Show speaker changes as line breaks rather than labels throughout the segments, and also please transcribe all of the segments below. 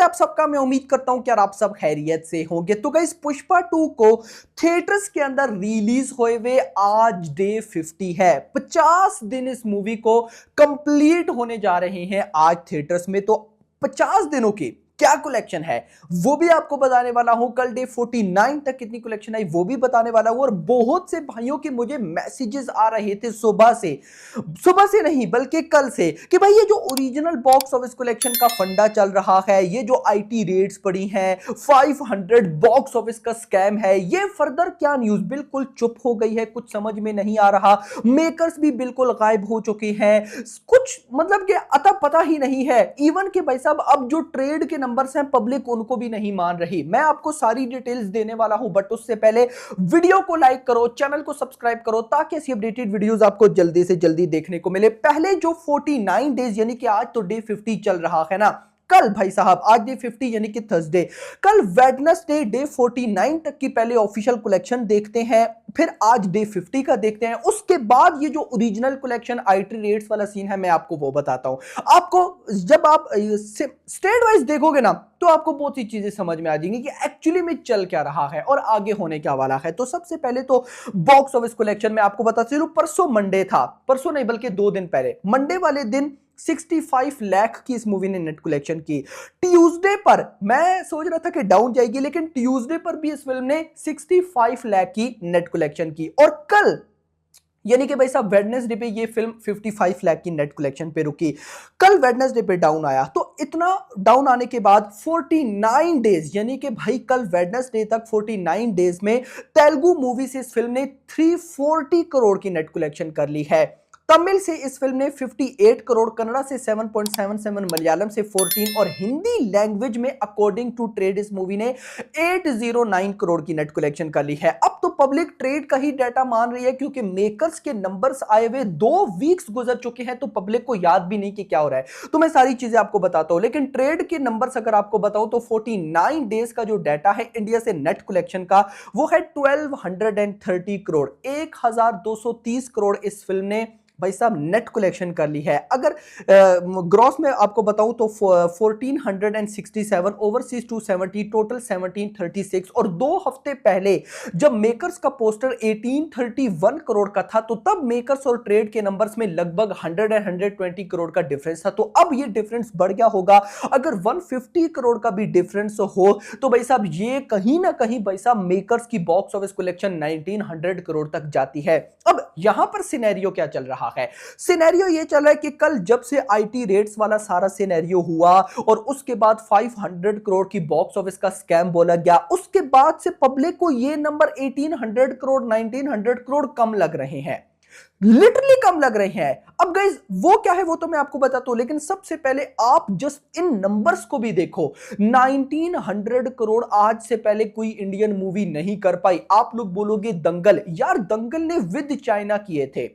आप सबका मैं उम्मीद करता हूं कि यार आप सब खैरियत से होंगे। तो गाइस पुष्पा 2 को थिएटर्स के अंदर रिलीज हुए हुए आज डे 50 है। 50 दिन इस मूवी को कंप्लीट होने जा रहे हैं आज थिएटर्स में। तो 50 दिनों की क्या कलेक्शन है वो भी आपको बताने वाला हूं। कल डे 49 तक कितनी कलेक्शन आई वो भी बताने वाला हूं। और बहुत से भाइयों के मुझे मैसेजेस आ रहे थे सुबह से नहीं बल्कि कल से कि भाई ये जो ओरिजिनल बॉक्स ऑफिस कलेक्शन का फंडा चल रहा है, ये जो आईटी रेट्स पड़ी हैं, 500 बॉक्स ऑफिस का स्कैम है, ये फर्दर क्या न्यूज। बिल्कुल चुप हो गई है, कुछ समझ में नहीं आ रहा। मेकर्स भी बिल्कुल गायब हो चुके हैं, कुछ मतलब कि अता पता ही नहीं है। इवन के भाई साहब अब जो ट्रेड के नंबर्स हैं पब्लिक उनको भी नहीं मान रही। मैं आपको सारी डिटेल्स देने वाला हूं, बट उससे पहले वीडियो को लाइक करो, चैनल को सब्सक्राइब करो ताकि ऐसी अपडेटेड वीडियोस आपको जल्दी से जल्दी देखने को मिले। पहले जो 49 डेज यानी कि आज तो डे 50 चल रहा है ना, कल भाई साहब आज डे 50 यानी कि थर्सडे, कल वेडनेसडे डे 49 तक की पहले ऑफिशियल कलेक्शन देखते हैं, फिर आज डे 50 का देखते हैं। उसके बाद ये जो ओरिजिनल कलेक्शन आईटी रेट्स वाला सीन है मैं आपको वो बताता हूं। आपको जब आप स्टेट वाइज देखोगे ना तो आपको बहुत सी चीजें समझ में आ जाएंगी कि एक्चुअली में चल क्या रहा है और आगे होने क्या वाला है। तो सबसे पहले तो बॉक्स ऑफिस कलेक्शन में आपको बता चलूं, परसों मंडे था, परसों नहीं बल्कि 2 दिन पहले मंडे वाले दिन 65 लाख की इस मूवी ने नेट कलेक्शन की। ट्यूसडे पर मैं सोच रहा था कि डाउन जाएगी, लेकिन ट्यूसडे पर भी इस फिल्म ने 65 लाख की नेट कलेक्शन की। और कल यानी कि भाई साहब वेडनेसडे पे ये फिल्म 55 लाख की नेट कलेक्शन पे रुकी। कल वेडनेसडे पे डाउन आया। तो इतना डाउन आने के बाद 49 डेज यानी कि भाई कल वेडनेसडे तक 49 डेज में तेलुगु मूवी से इस फिल्म ने 340 करोड़ की नेट कलेक्शन कर ली है। तमिल से इस फिल्म ने 58 करोड़, कन्नड़ा से 7.77, मलयालम से 14 और हिंदी लैंग्वेज में अकॉर्डिंग टू ट्रेड इस मूवी ने 809 करोड़ की नेट कलेक्शन कर ली है। अब तो पब्लिक ट्रेड का ही डाटा मान रही है क्योंकि मेकर्स के नंबर्स आए हुए 2 वीक्स गुजर चुके हैं, तो पब्लिक को याद भी नहीं कि क्या हो रहा है। तो मैं सारी चीजें आपको बताता हूं, लेकिन ट्रेड के नंबर्स अगर आपको बताऊं तो 49 डेज का जो डाटा है इंडिया से नेट कलेक्शन का वो है 1230 करोड़। 1230 करोड़ इस फिल्म ने भाई साहब नेट कलेक्शन कर ली है। अगर ग्रॉस में आपको बताऊं तो 1467, ओवरसीज 270, टोटल 1736। और 2 हफ्ते पहले जब मेकर्स का पोस्टर 1831 करोड़ का था तो तब मेकर्स और ट्रेड के नंबर्स में लगभग 100 और 120 करोड़ का डिफरेंस था। तो अब ये डिफरेंस बढ़ गया होगा। अगर 150 करोड़ का भी डिफरेंस हो तो भाई साहब ये कहीं ना कहीं भाई साहब मेकर्स की बॉक्स ऑफिस कलेक्शन 1900 करोड़ तक जाती है। अब यहां पर सिनेरियो क्या चल रहा है? सिनेरियो ये चल रहा है कि कल जब से आईटी रेट्स वाला सारा सिनेरियो हुआ और उसके बाद 500 करोड़ की बॉक्स ऑफिस का स्कैम बोला गया, उसके बाद से पब्लिक को ये नंबर 1800 करोड़ 1900 करोड़ कम लग रहे हैं, लिटरली कम लग रहे हैं। अब गाइस वो क्या है वो तो मैं आपको बताता हूं, लेकिन सबसे पहले आप जस्ट इन नंबर्स को भी देखो। 1900 करोड़ आज से पहले कोई इंडियन मूवी नहीं कर पाई। आप लोग बोलोगे दंगल, यार दंगल ने विद चाइना किए थे,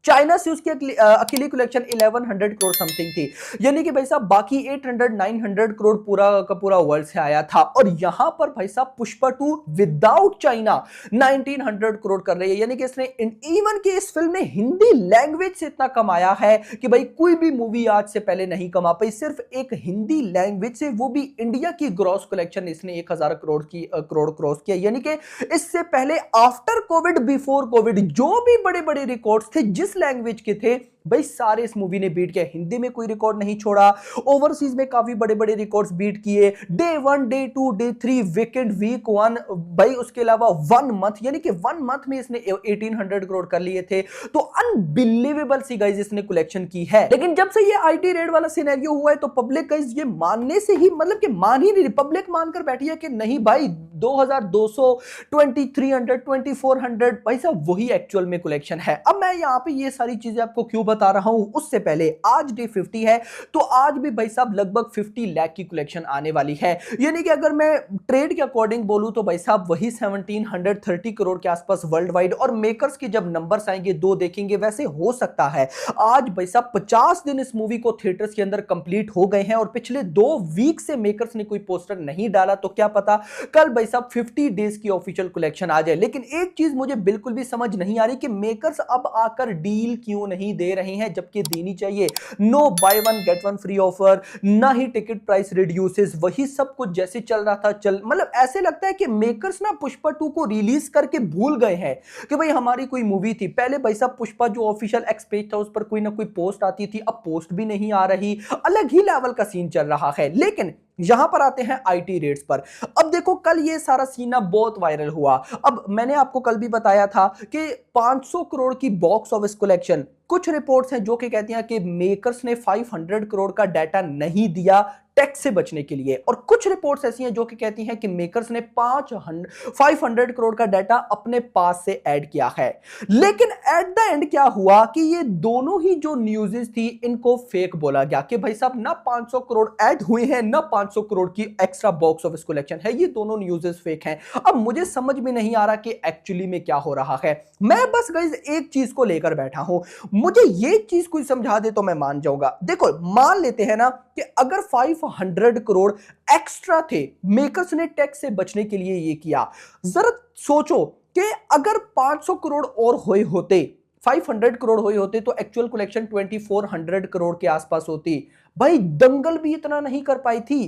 चाइना से उसकी अकेली कलेक्शन 1100 करोड़ समथिंग थी, यानी कि भाई साहब बाकी 800 900 करोड़ पूरा का पूरा वर्ल्ड से आया था। और यहां पर भाई साहब पुष्पा 2 विदाउट चाइना 1900 करोड़ कर रही है, यानी कि इसने इवन कि इस फिल्म ने हिंदी लैंग्वेज से इतना कमाया है कि भाई कोई भी मूवी आज से पहले नहीं कमा पाई। सिर्फ एक हिंदी लैंग्वेज से, वो भी इंडिया की ग्रॉस कलेक्शन इसने 1000 करोड़ क्रॉस किया, यानी कि इससे पहले आफ्टर कोविड बिफोर कोविड जो भी बड़े बड़े रिकॉर्ड्स थे जिस लैंग्वेज के थे भाई सारे इस मूवी ने बीट किया। हिंदी में कोई रिकॉर्ड नहीं छोड़ा, ओवरसीज में काफी बड़े बड़े रिकॉर्ड्स बीट किए। Day 1, day 2, day 3, weekend, week 1 भाई, उसके अलावा 1 मंथ यानी कि 1 मंथ में इसने 1800 करोड़ कर लिए थे। तो अनबिलीवेबल सी गाइस इसने कलेक्शन की है। लेकिन जब से ये आईटी रेड वाला सिनेरियो हुआ है तो पब्लिक गाइस ये मानने से ही मतलब कि मान ही नहीं, पब्लिक मानकर बैठी है कि नहीं भाई 2200, 2300, 2400 भाई साहब वही एक्चुअल में कलेक्शन है। अब मैं यहां पे ये सारी चीजें आपको क्यों बता रहा हूं, उससे पहले आज डे 50 है तो आज भी भाई साहब लगभग 50 लाख की कलेक्शन आने वाली है। यानी कि अगर मैं ट्रेड के अकॉर्डिंग बोलूं तो भाई साहब वही 1730 करोड़ के आसपास वर्ल्ड वाइड। और मेकर्स के जब नंबर्स आएंगे 2 देखेंगे, वैसे हो सकता है आज भाई साहब 50 दिन इस मूवी को थिएटर्स के अंदर कंप्लीट हो गए हैं और पिछले 2 वीक से मेकर्स ने कोई पोस्टर नहीं डाला, तो क्या पता कल भाई साहब 50 डेज की ऑफिशियल कलेक्शन आ जाए। लेकिन एक चीज मुझे बिल्कुल भी समझ नहीं आ रही कि मेकर्स अब आकर डील क्यों नहीं दे रहे हैं, जबकि देनी चाहिए। No buy one get one free offer, ना ही टिकट प्राइस रिड्यूसेस, वही सब कुछ जैसे चल रहा था चल, मतलब ऐसे लगता है कि मेकर्स ना पुष्पा 2 को रिलीज करके भूल गए हैं कि भाई हमारी कोई मूवी थी। पहले भाई साहब पुष्पा जो ऑफिशियल एक्स पेज था उस पर कोई ना कोई पोस्ट आती थी, अब पोस्ट भी नहीं आ रही, अलग ही लेवल का सीन चल रहा है। लेकिन यहां पर आते हैं आईटी रेट्स पर। अब देखो कल ये सारा सीन बहुत वायरल हुआ। अब मैंने आपको कल भी बताया था कि 500 करोड़ की बॉक्स ऑफिस कलेक्शन, कुछ रिपोर्ट्स हैं जो कि कहती हैं कि मेकर्स ने 500 करोड़ का डाटा नहीं दिया टैक्स से बचने के लिए, और कुछ रिपोर्ट्स ऐसी हैं जो कि कहती हैं कि मेकर्स ने 500 करोड़ का डाटा अपने पास से ऐड किया है। लेकिन एट द एंड क्या हुआ कि ये दोनों ही जो न्यूज़ेस थी इनको फेक बोला गया कि भाई साहब ना 500 करोड़ ऐड हुए हैं ना 500 करोड़ की एक्स्ट्रा बॉक्स ऑफिस कलेक्शन है, ये दोनों न्यूज़ेस फेक हैं। अब मुझे समझ में नहीं आ रहा कि एक्चुअली में क्या हो रहा है। मैं बस गाइस एक चीज को लेकर बैठा हूं, मुझे ये चीज कोई समझा दे तो मैं मान जाऊंगा। देखो मान लेते हैं ना कि अगर 500 करोड़ एक्स्ट्रा थे, मेकर्स ने टैक्स से बचने के लिए ये किया, जरा सोचो कि अगर 500 करोड़ और हुए होते, 500 करोड़ हुए होते तो एक्चुअल कलेक्शन 2400 करोड़ के आसपास होती। भाई दंगल भी इतना नहीं कर पाई थी,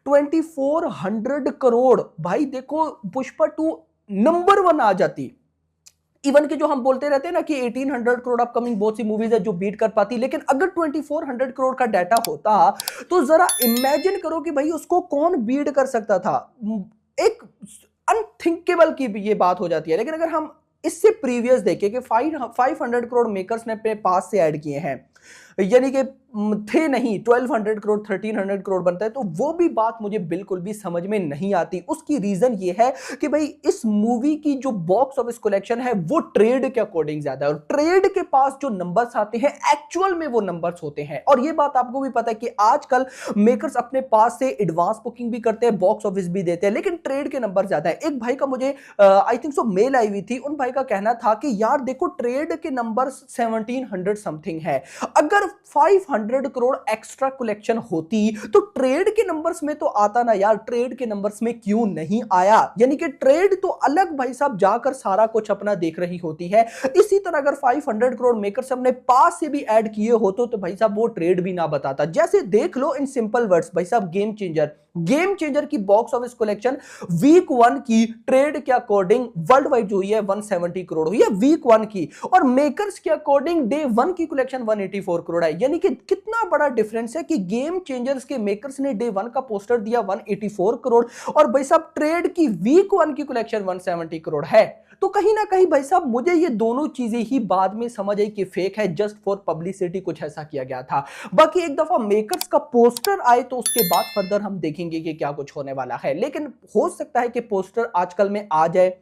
2400 करोड़। भाई देखो पुष्पा 2 नंबर 1 आ जाती। इवन के जो हम बोलते रहते हैं ना कि 1800 करोड़ अपकमिंग बहुत सी मूवीज है जो बीट कर पाती, लेकिन अगर 2400 करोड़ का डाटा होता तो जरा इमेजिन करो कि भाई उसको कौन बीट कर सकता था। एक अनथिंकेबल की ये बात हो जाती है। लेकिन अगर हम इससे प्रीवियस देखें कि 500 करोड़ मेकर्स ने अपने पास से ऐड किए हैं, यानी कि थे नहीं 1200 करोड़ 1300 करोड़ बनता है, तो वो भी बात मुझे बिल्कुल भी समझ में नहीं आती। उसकी रीजन ये है कि भाई इस मूवी की जो बॉक्स ऑफिस कलेक्शन है वो ट्रेड के अकॉर्डिंग ज्यादा है, और ट्रेड के पास जो नंबर्स आते हैं एक्चुअल में वो नंबर्स होते हैं। और ये बात आपको भी पता है कि आजकल मेकर्स अपने पास से एडवांस बुकिंग भी करते हैं, बॉक्स ऑफिस भी देते हैं, लेकिन ट्रेड के नंबर ज्यादा है। एक भाई का मुझे आई थिंक सो मेल आई हुई थी, उन भाई का कहना था कि यार देखो ट्रेड के नंबर 1700 समथिंग है, अगर 500 करोड़ एक्स्ट्रा कलेक्शन होती तो ट्रेड के नंबर्स में तो आता ना यार, ट्रेड के नंबर्स में क्यों नहीं आया? यानी कि ट्रेड तो अलग भाई साहब जाकर सारा कुछ अपना देख रही होती है। इसी तरह अगर 500 करोड़ मेकर्स अपने पास से भी ऐड किए होते तो भाई साहब वो ट्रेड भी ना बताता। जैसे देख लो इन सिंपल वर्ड्स भाई साहब, गेम चेंजर की बॉक्स ऑफिस कलेक्शन वीक 1 की ट्रेड के अकॉर्डिंग वर्ल्ड वाइड जो हुई है 170 करोड़ हुई है वीक 1 की, और मेकर्स के अकॉर्डिंग डे 1 की कलेक्शन 184 करोड़ है। यानी कि कितना बड़ा डिफरेंस है कि गेम चेंजर्स के मेकर्स ने डे 1 का पोस्टर दिया 184 करोड़, और भाई साहब ट्रेड की वीक 1 की कलेक्शन 170 करोड़ है। तो कहीं ना कहीं भाई साहब मुझे ये दोनों चीजें ही बाद में समझ आई कि फेक है, जस्ट फॉर पब्लिसिटी कुछ ऐसा किया गया था। बाकी एक दफा मेकर्स का पोस्टर आए तो उसके बाद फर्दर हम देखेंगे कि क्या कुछ होने वाला है। लेकिन हो सकता है कि पोस्टर आजकल में आ जाए,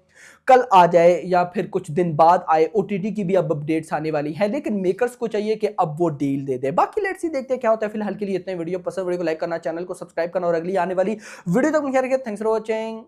कल आ जाए, या फिर कुछ दिन बाद आए। ओटीटी की भी अब अपडेट्स आने वाली हैं, लेकिन मेकर्स को चाहिए कि अब वो डील दे दे। बाकी लेट्स सी देखते हैं क्या होता है। फिलहाल के लिए इतने। वीडियो पसंद, वीडियो को लाइक करना, चैनल को सब्सक्राइब करना, और अगली आने वाली वीडियो तक मुझे थैंक्स फॉर वॉचिंग।